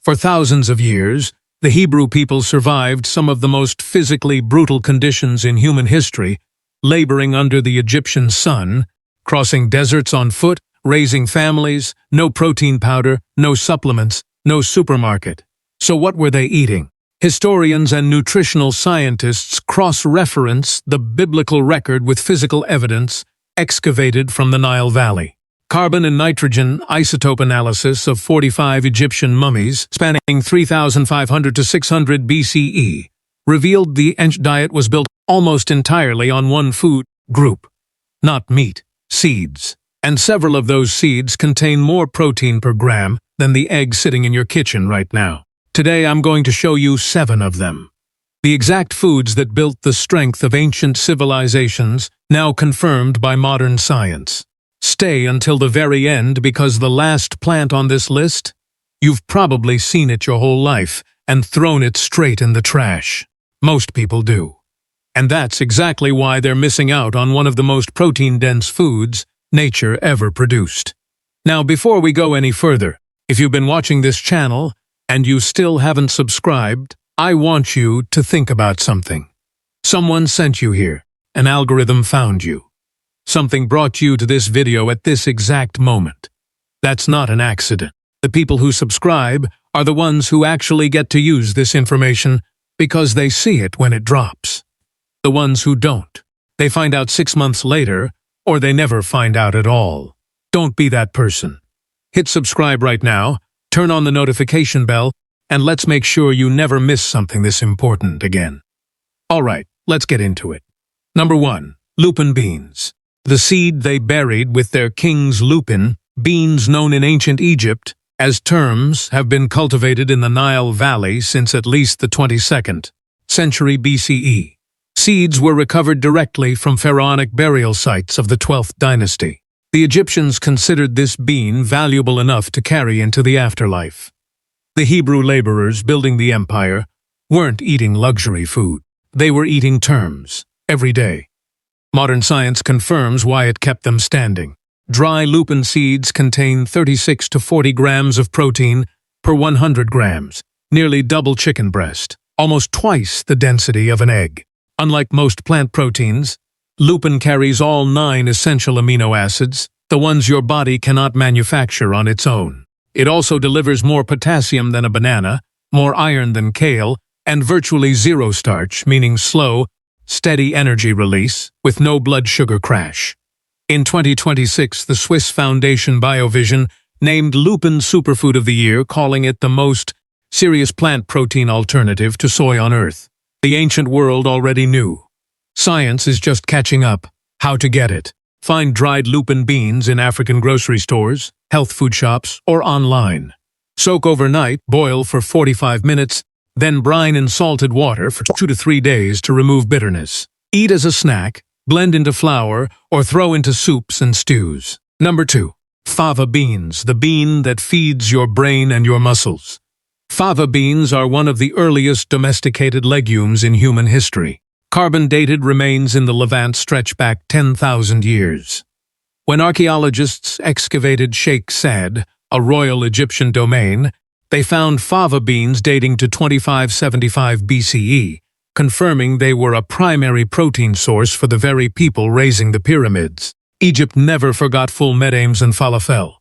For thousands of years, the Hebrew people survived some of the most physically brutal conditions in human history, laboring under the Egyptian sun, crossing deserts on foot, raising families, no protein powder, no supplements, no supermarket. So what were they eating? Historians and nutritional scientists cross-reference the biblical record with physical evidence excavated from the Nile Valley. Carbon and nitrogen isotope analysis of 45 Egyptian mummies spanning 3,500 to 600 BCE revealed the ancient diet was built almost entirely on one food group, not meat, seeds. And several of those seeds contain more protein per gram than the egg sitting in your kitchen right now. Today I'm going to show you 7 of them. The exact foods that built the strength of ancient civilizations, now confirmed by modern science. Stay until the very end because the last plant on this list, you've probably seen it your whole life and thrown it straight in the trash. Most people do. And that's exactly why they're missing out on one of the most protein-dense foods nature ever produced. Now, before we go any further, if you've been watching this channel and you still haven't subscribed, I want you to think about something. Someone sent you here. An algorithm found you. Something brought you to this video at this exact moment. That's not an accident. The people who subscribe are the ones who actually get to use this information because they see it when it drops. The ones who don't, they find out 6 months later, or they never find out at all. Don't be that person. Hit subscribe right now, turn on the notification bell, and let's make sure you never miss something this important again. Alright, let's get into it. Number 1. Lupin beans. The seed they buried with their king's lupin, beans known in ancient Egypt as terms, have been cultivated in the Nile Valley since at least the 22nd century BCE. Seeds were recovered directly from pharaonic burial sites of the 12th dynasty. The Egyptians considered this bean valuable enough to carry into the afterlife. The Hebrew laborers building the empire weren't eating luxury food. They were eating terms, every day. Modern science confirms why it kept them standing. Dry lupin seeds contain 36 to 40 grams of protein per 100 grams, nearly double chicken breast, almost twice the density of an egg. Unlike most plant proteins, lupin carries all 9 essential amino acids, the ones your body cannot manufacture on its own. It also delivers more potassium than a banana, more iron than kale, and virtually zero starch, meaning slow, steady energy release with no blood sugar crash. In 2026, the Swiss foundation BioVision named lupin Superfood of the Year, calling it the most serious plant protein alternative to soy on Earth. The ancient world already knew. Science is just catching up. How to get it? Find dried lupin beans in African grocery stores, health food shops, or online. Soak overnight, boil for 45 minutes, then brine in salted water for 2 to 3 days to remove bitterness. Eat as a snack, blend into flour, or throw into soups and stews. Number 2. Fava beans, the bean that feeds your brain and your muscles. Fava beans are one of the earliest domesticated legumes in human history. Carbon-dated remains in the Levant stretch back 10,000 years. When archaeologists excavated Sheikh Said, a royal Egyptian domain, they found fava beans dating to 2575 BCE, confirming they were a primary protein source for the very people raising the pyramids. Egypt never forgot full medames and falafel.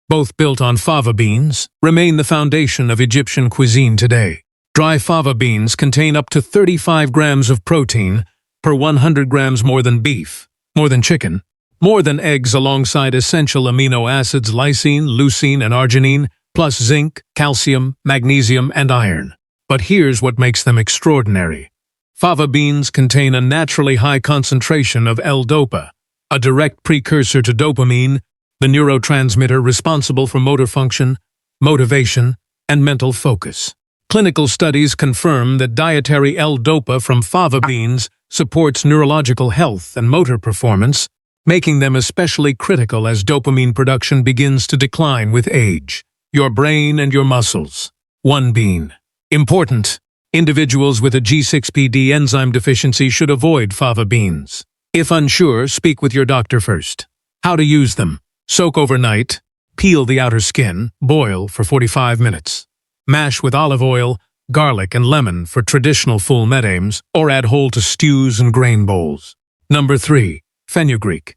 Both built on fava beans, remain the foundation of Egyptian cuisine today. Dry fava beans contain up to 35 grams of protein per 100 grams more than beef, more than chicken, more than eggs alongside essential amino acids lysine, leucine, and arginine, plus zinc, calcium, magnesium, and iron. But here's what makes them extraordinary. Fava beans contain a naturally high concentration of L-dopa, a direct precursor to dopamine, the neurotransmitter responsible for motor function, motivation, and mental focus. Clinical studies confirm that dietary L-dopa from fava beans supports neurological health and motor performance, making them especially critical as dopamine production begins to decline with age. Your brain and your muscles. 1 bean. Important. Individuals with a G6PD enzyme deficiency should avoid fava beans. If unsure, speak with your doctor first. How to use them. Soak overnight, peel the outer skin, boil for 45 minutes. Mash with olive oil, garlic, and lemon for traditional full medames, or add whole to stews and grain bowls. Number 3. Fenugreek.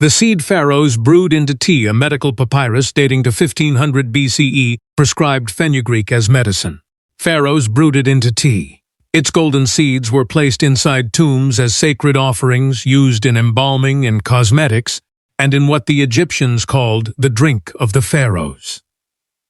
The seed farrows brewed into tea. A medical papyrus dating to 1500 BCE prescribed fenugreek as medicine. Farrows brewed it into tea. Its golden seeds were placed inside tombs as sacred offerings used in embalming and cosmetics, and in what the Egyptians called the drink of the pharaohs.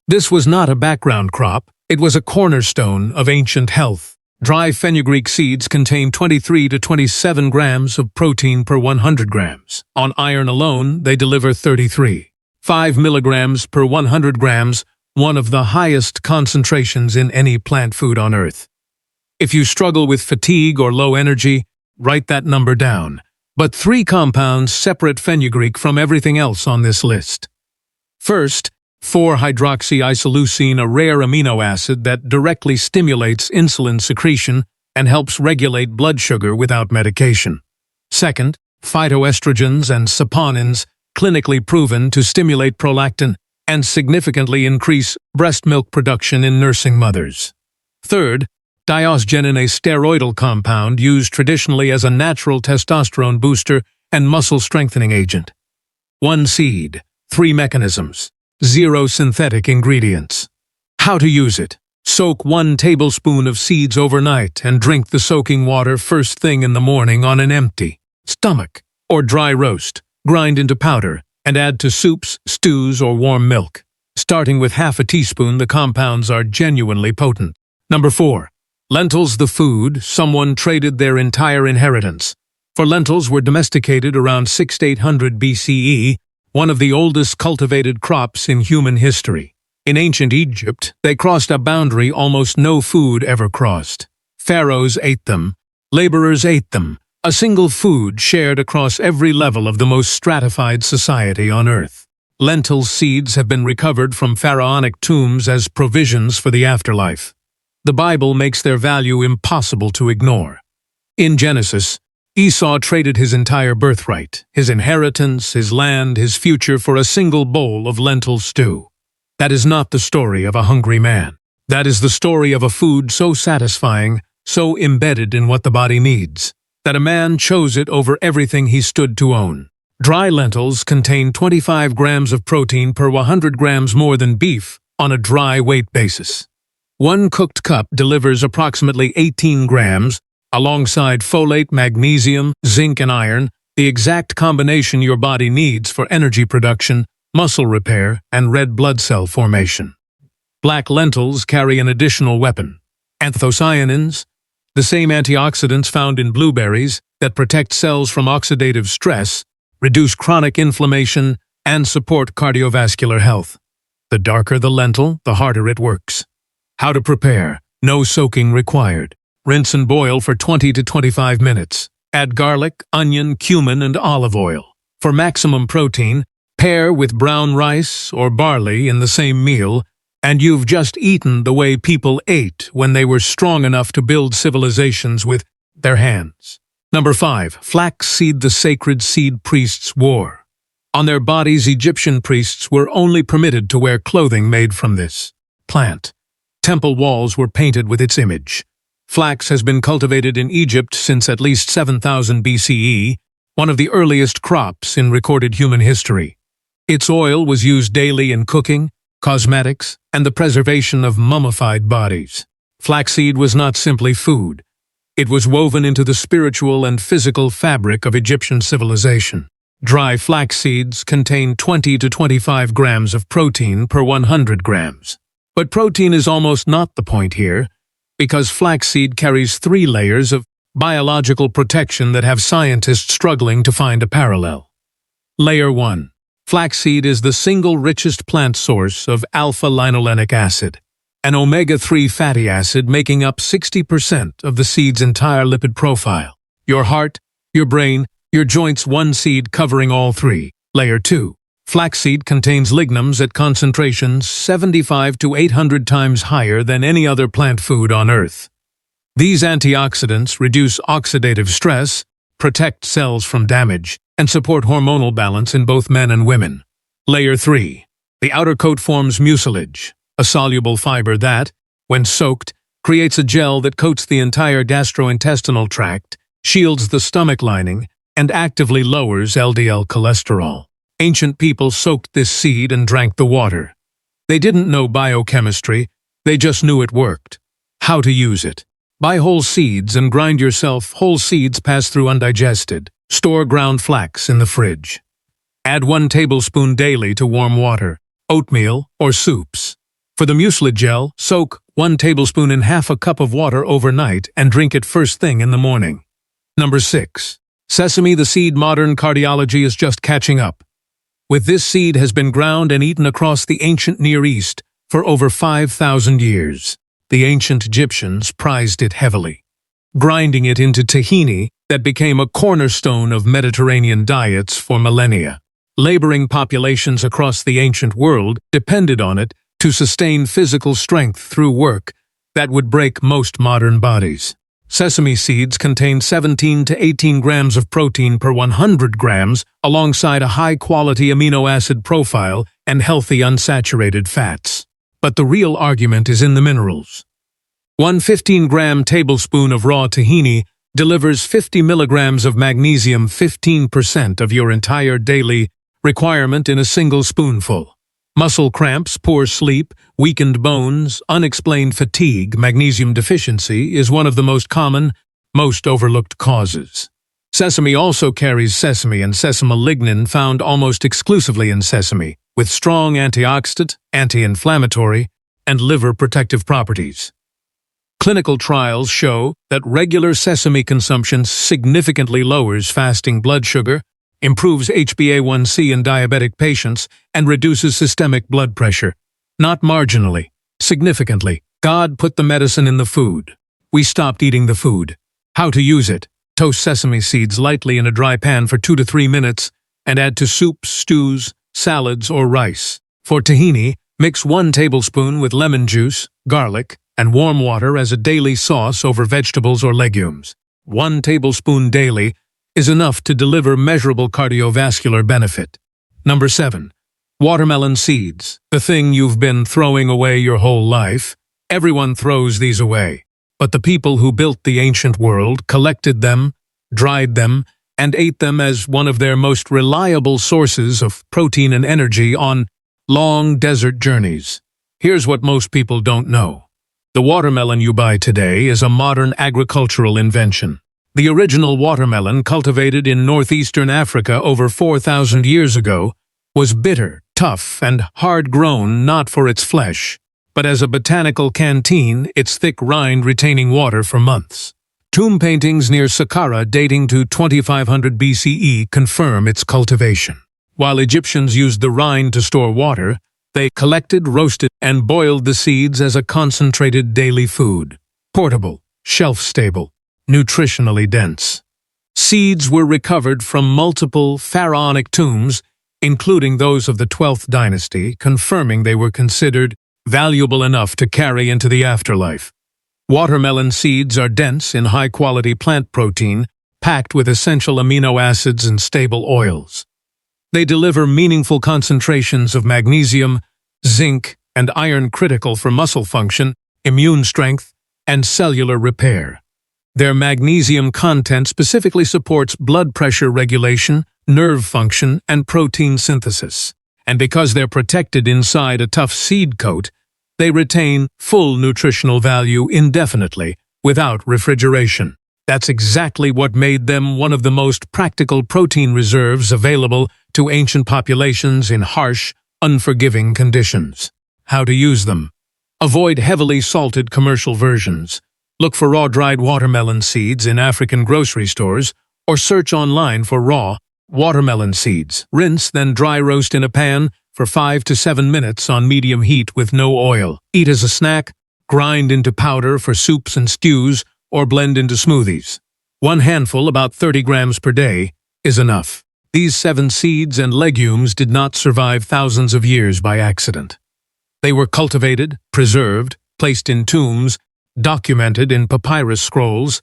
This was not a background crop, it was a cornerstone of ancient health. Dry fenugreek seeds contain 23 to 27 grams of protein per 100 grams. On iron alone, they deliver 5 milligrams per 100 grams, one of the highest concentrations in any plant food on Earth. If you struggle with fatigue or low energy, write that number down. But 3 compounds separate fenugreek from everything else on this list. First, 4-hydroxyisoleucine, a rare amino acid that directly stimulates insulin secretion and helps regulate blood sugar without medication. Second, phytoestrogens and saponins, clinically proven to stimulate prolactin and significantly increase breast milk production in nursing mothers. Third, diosgenin, a steroidal compound used traditionally as a natural testosterone booster and muscle strengthening agent. 1 seed, 3 mechanisms, 0 synthetic ingredients. How to use it? Soak 1 tablespoon of seeds overnight and drink the soaking water first thing in the morning on an empty stomach. Or dry roast, grind into powder, and add to soups, stews, or warm milk. Starting with half a teaspoon, the compounds are genuinely potent. Number 4. Lentils, the food someone traded their entire inheritance for. Lentils were domesticated around 600 to 800 BCE, one of the oldest cultivated crops in human history. In ancient Egypt, they crossed a boundary almost no food ever crossed. Pharaohs ate them, laborers ate them, a single food shared across every level of the most stratified society on Earth. Lentil seeds have been recovered from pharaonic tombs as provisions for the afterlife. The Bible makes their value impossible to ignore. In Genesis, Esau traded his entire birthright, his inheritance, his land, his future for a single bowl of lentil stew. That is not the story of a hungry man. That is the story of a food so satisfying, so embedded in what the body needs, that a man chose it over everything he stood to own. Dry lentils contain 25 grams of protein per 100 grams more than beef on a dry weight basis. 1 cooked cup delivers approximately 18 grams, alongside folate, magnesium, zinc, and iron, the exact combination your body needs for energy production, muscle repair, and red blood cell formation. Black lentils carry an additional weapon: anthocyanins, the same antioxidants found in blueberries that protect cells from oxidative stress, reduce chronic inflammation, and support cardiovascular health. The darker the lentil, the harder it works. How to prepare: no soaking required. Rinse and boil for 20 to 25 minutes. Add garlic, onion, cumin, and olive oil. For maximum protein, pair with brown rice or barley in the same meal, and you've just eaten the way people ate when they were strong enough to build civilizations with their hands. Number 5. Flaxseed, the sacred seed priests wore. On their bodies, Egyptian priests were only permitted to wear clothing made from this plant. Temple walls were painted with its image. Flax has been cultivated in Egypt since at least 7000 BCE, one of the earliest crops in recorded human history. Its oil was used daily in cooking, cosmetics, and the preservation of mummified bodies. Flaxseed was not simply food. It was woven into the spiritual and physical fabric of Egyptian civilization. Dry flax seeds contain 20 to 25 grams of protein per 100 grams. But protein is almost not the point here, because flaxseed carries 3 layers of biological protection that have scientists struggling to find a parallel. Layer 1. Flaxseed is the single richest plant source of alpha-linolenic acid, an omega-3 fatty acid making up 60% of the seed's entire lipid profile. Your heart, your brain, your joints, one seed covering all 3. Layer 2. Flaxseed contains lignans at concentrations 75 to 800 times higher than any other plant food on Earth. These antioxidants reduce oxidative stress, protect cells from damage, and support hormonal balance in both men and women. Layer 3. The outer coat forms mucilage, a soluble fiber that, When soaked, creates a gel that coats the entire gastrointestinal tract, shields the stomach lining, and actively lowers LDL cholesterol. Ancient people soaked this seed and drank the water. They didn't know biochemistry, they just knew it worked. How to use it. Buy whole seeds and grind yourself. Whole seeds pass through undigested. Store ground flax in the fridge. Add 1 tablespoon daily to warm water, oatmeal, or soups. For the mucilage gel, soak 1 tablespoon in half a cup of water overnight and drink it first thing in the morning. Number 6. Sesame, the seed. Modern cardiology is just catching up. With this seed has been ground and eaten across the ancient Near East for over 5,000 years. The ancient Egyptians prized it heavily, grinding it into tahini that became a cornerstone of Mediterranean diets for millennia. Laboring populations across the ancient world depended on it to sustain physical strength through work that would break most modern bodies. Sesame seeds contain 17 to 18 grams of protein per 100 grams, alongside a high-quality amino acid profile and healthy unsaturated fats. But the real argument is in the minerals. 1 15-gram tablespoon of raw tahini delivers 50 milligrams of magnesium, 15% of your entire daily requirement in a single spoonful. Muscle cramps, poor sleep, weakened bones, unexplained fatigue, magnesium deficiency is one of the most common, most overlooked causes. Sesame also carries sesame and sesame lignin, found almost exclusively in sesame, with strong antioxidant, anti-inflammatory, and liver protective properties. Clinical trials show that regular sesame consumption significantly lowers fasting blood sugar, improves HbA1c in diabetic patients, and reduces systemic blood pressure. Not marginally, significantly. God put the medicine in the food. We stopped eating the food. How to use it. Toast sesame seeds lightly in a dry pan for 2 to 3 minutes and add to soups, stews, salads, or rice. For tahini, mix 1 tablespoon with lemon juice, garlic, and warm water as a daily sauce over vegetables or legumes. 1 tablespoon daily is enough to deliver measurable cardiovascular benefit. Number 7. Watermelon seeds. The thing you've been throwing away your whole life. Everyone throws these away. But the people who built the ancient world collected them, dried them, and ate them as one of their most reliable sources of protein and energy on long desert journeys. Here's what most people don't know. The watermelon you buy today is a modern agricultural invention. The original watermelon, cultivated in northeastern Africa over 4,000 years ago, was bitter, tough, and hard-grown not for its flesh, but as a botanical canteen, its thick rind retaining water for months. Tomb paintings near Saqqara dating to 2500 BCE confirm its cultivation. While Egyptians used the rind to store water, they collected, roasted, and boiled the seeds as a concentrated daily food. Portable, shelf-stable, nutritionally dense. Seeds were recovered from multiple pharaonic tombs, including those of the 12th dynasty, confirming they were considered valuable enough to carry into the afterlife. Watermelon seeds are dense in high-quality plant protein, packed with essential amino acids and stable oils. They deliver meaningful concentrations of magnesium, zinc, and iron critical for muscle function, immune strength, and cellular repair. Their magnesium content specifically supports blood pressure regulation, nerve function, and protein synthesis. And because they're protected inside a tough seed coat, they retain full nutritional value indefinitely, without refrigeration. That's exactly what made them one of the most practical protein reserves available to ancient populations in harsh, unforgiving conditions. How to use them. Avoid heavily salted commercial versions. Look for raw dried watermelon seeds in African grocery stores, or search online for raw watermelon seeds. Rinse, then dry roast in a pan for 5 to 7 minutes on medium heat with no oil. Eat as a snack, grind into powder for soups and stews, or blend into smoothies. 1 handful, about 30 grams per day, is enough. These 7 seeds and legumes did not survive thousands of years by accident. They were cultivated, preserved, placed in tombs, documented in papyrus scrolls,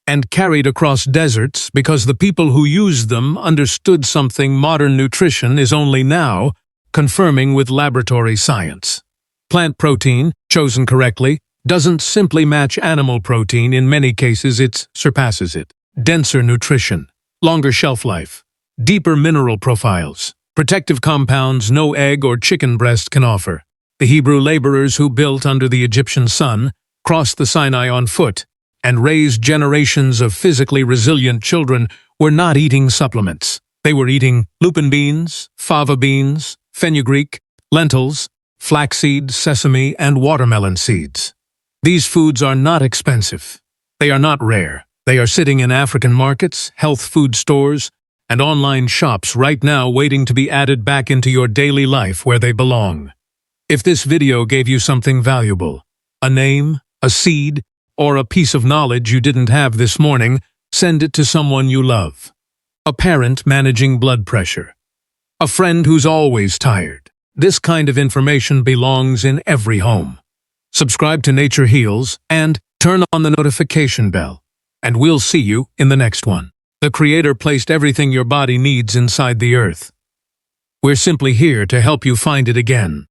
and carried across deserts because the people who used them understood something modern nutrition is only now confirming with laboratory science. Plant protein, chosen correctly, doesn't simply match animal protein, in many cases it surpasses it. Denser nutrition, longer shelf life, deeper mineral profiles, protective compounds no egg or chicken breast can offer. The Hebrew laborers who built under the Egyptian sun, crossed the Sinai on foot, and raised generations of physically resilient children were not eating supplements. They were eating Lupin beans, Fava beans, Fenugreek, lentils, flaxseed, sesame, and watermelon seeds. These foods are not expensive. They are not rare. They are sitting in African markets, health food stores, and online shops right now waiting to be added back into your daily life where they belong. If this video gave you something valuable, a name, a seed, or a piece of knowledge you didn't have this morning, send it to someone you love. A parent managing blood pressure. A friend who's always tired. This kind of information belongs in every home. Subscribe to Nature Heals and turn on the notification bell. And we'll see you in the next one. The Creator placed everything your body needs inside the earth. We're simply here to help you find it again.